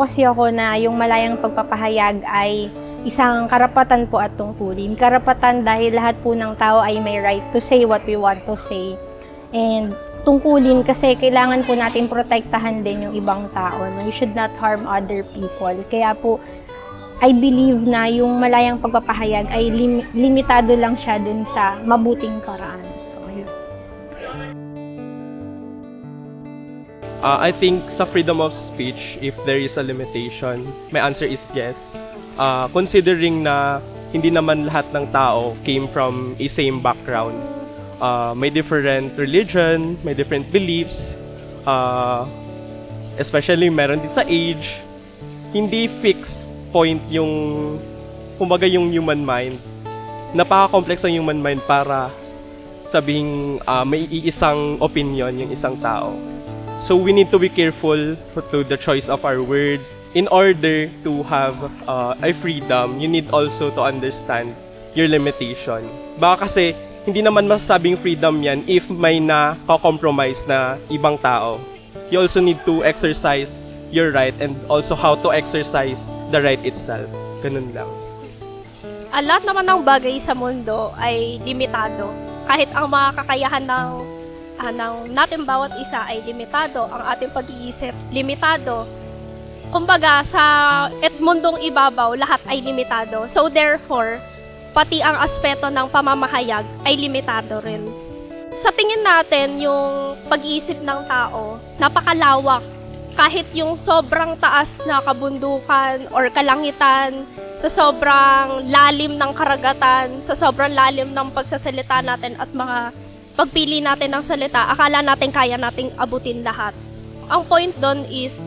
Kasi ako na yung malayang pagpapahayag ay isang karapatan po at tungkulin. Karapatan dahil lahat po ng tao ay may right to say what we want to say. And tungkulin kasi kailangan po natin protektahan din yung ibang tao. You should not harm other people. Kaya po, I believe na yung malayang pagpapahayag ay limitado lang siya dun sa mabuting paraan. So, ayun. I think sa freedom of speech, if there is a limitation, my answer is yes. Considering na hindi naman lahat ng tao came from a same background. May different religion, may different beliefs, especially meron din sa age. Hindi fixed point yung, kumbaga yung human mind. Napaka-complex ang human mind para sabihing may iisang opinion yung isang tao. So we need to be careful to the choice of our words. In order to have a freedom, you need also to understand your limitation. Baka kasi hindi naman masasabing freedom yan if may na-compromise na ibang tao. You also need to exercise your right and also how to exercise the right itself. Ganun lang. Lahat naman ng bagay sa mundo ay limitado. Kahit ang mga kakayahan ng natin bawat isa ay limitado, ang ating pag-iisip limitado. Kumbaga, sa mundong ibabaw, lahat ay limitado. So therefore, pati ang aspeto ng pamamahayag ay limitado rin. Sa tingin natin, yung pag-iisip ng tao, napakalawak. Kahit yung sobrang taas na kabundukan or kalangitan, sa sobrang lalim ng karagatan, sa sobrang lalim ng pagsasalita natin at mga pagpili natin ng salita, akala natin kaya nating abutin lahat. Ang point doon is,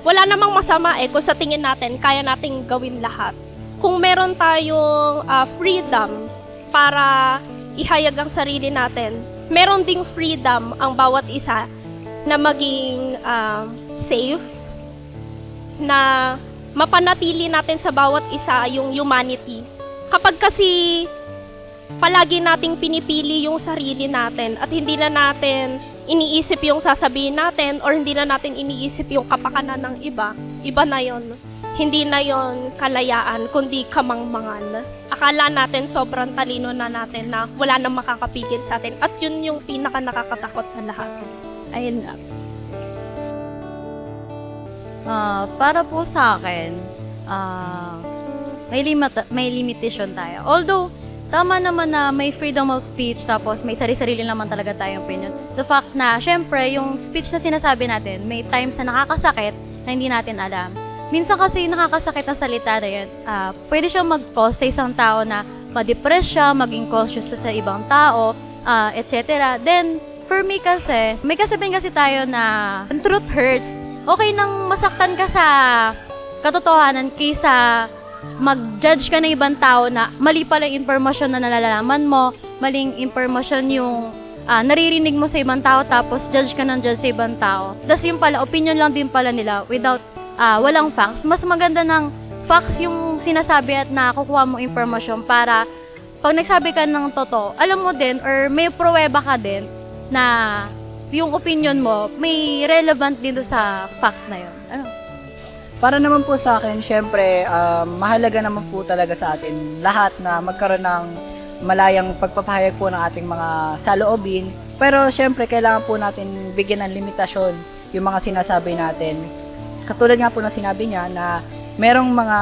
wala namang masama kung sa tingin natin kaya nating gawin lahat. Kung meron tayong freedom para ihayag ang sarili natin, meron ding freedom ang bawat isa na maging safe, na mapanatili natin sa bawat isa yung humanity. Kapag kasi palagi nating pinipili yung sarili natin at hindi na natin iniisip yung sasabihin natin or hindi na natin iniisip yung kapakanan ng iba, iba na yon. Hindi na yon kalayaan, kundi kamangmangan. Akala natin sobrang talino na natin na wala nang makakapigil sa atin at yun yung pinaka nakakatakot sa lahat. Ayun lang. Para po sa akin, may limitation tayo. Although, tama naman na may freedom of speech tapos may sarili-sarili naman talaga tayong opinion. The fact na, syempre, yung speech na sinasabi natin, may times na nakakasakit na hindi natin alam. Minsan kasi nakakasakit na salita na yun, pwede siyang mag-cause sa isang tao na ma-depress siya, maging conscious sa ibang tao, etc. Then, for me kasi, may kasabihin kasi tayo na truth hurts. Okay nang masaktan ka sa katotohanan kaysa mag-judge ka ng ibang tao na mali pala yung impormasyon na nalalaman mo, maling impormasyon yung naririnig mo sa ibang tao, tapos judge ka ng judge sa ibang tao. Tapos yung pala, opinion lang din pala nila without walang facts. Mas maganda ng facts yung sinasabi at nakukuha mo impormasyon para pag nagsabi ka ng totoo, alam mo din or may pruweba ka din na yung opinion mo may relevant din sa facts na yun. Ano? Para naman po sa akin, syempre, mahalaga naman po talaga sa atin lahat na magkaroon ng malayang pagpapahayag po ng ating mga saloobin. Pero syempre, kailangan po natin bigyan ng limitasyon yung mga sinasabi natin. Katulad nga po ng sinabi niya na merong mga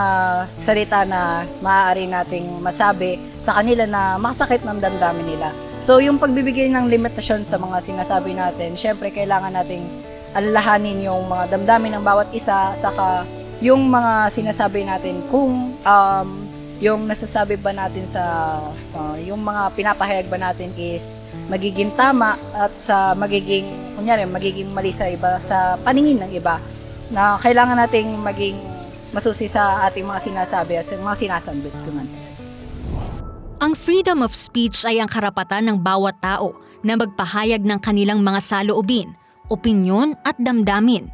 salita na maaari nating masabi sa kanila na makasakit ng damdamin nila. So yung pagbibigay ng limitasyon sa mga sinasabi natin, syempre kailangan nating alalahanin yung mga damdamin ng bawat isa, at saka yung mga sinasabi natin kung yung nasasabi ba natin sa yung mga pinapahayag ba natin is magiging tama at sa magiging mali sa iba, sa paningin ng iba, na kailangan nating maging masusi sa ating mga sinasabi at sa mga sinasambit. Ang freedom of speech ay ang karapatan ng bawat tao na magpahayag ng kanilang mga saloobin, opinyon at damdamin.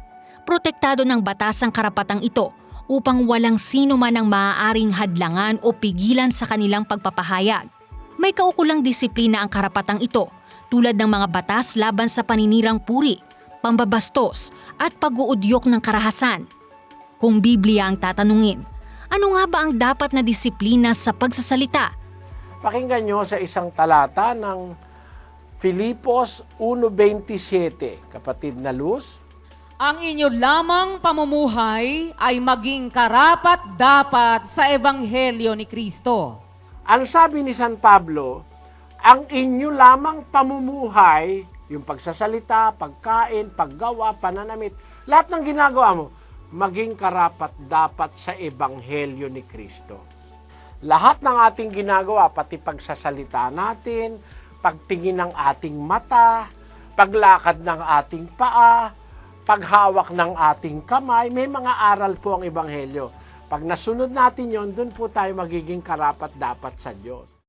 Protektado ng batas ang karapatang ito upang walang sino man ang maaaring hadlangan o pigilan sa kanilang pagpapahayag. May kaukulang disiplina ang karapatang ito tulad ng mga batas laban sa paninirang puri, pambabastos at pag-uudyok ng karahasan. Kung Biblia ang tatanungin, ano nga ba ang dapat na disiplina sa pagsasalita? Pakinggan nyo sa isang talata ng Filipos 1:27, kapatid na Luz. Ang inyo lamang pamumuhay ay maging karapat-dapat sa Ebanghelyo ni Kristo. Ang sabi ni San Pablo, ang inyo lamang pamumuhay, yung pagsasalita, pagkain, paggawa, pananamit, lahat ng ginagawa mo, maging karapat-dapat sa Ebanghelyo ni Kristo. Lahat ng ating ginagawa, pati pagsasalita natin, pagtingin ng ating mata, paglakad ng ating paa, paghawak ng ating kamay, may mga aral po ang Ebanghelyo. Pag nasunod natin yon, dun po tayo magiging karapat-dapat sa Diyos.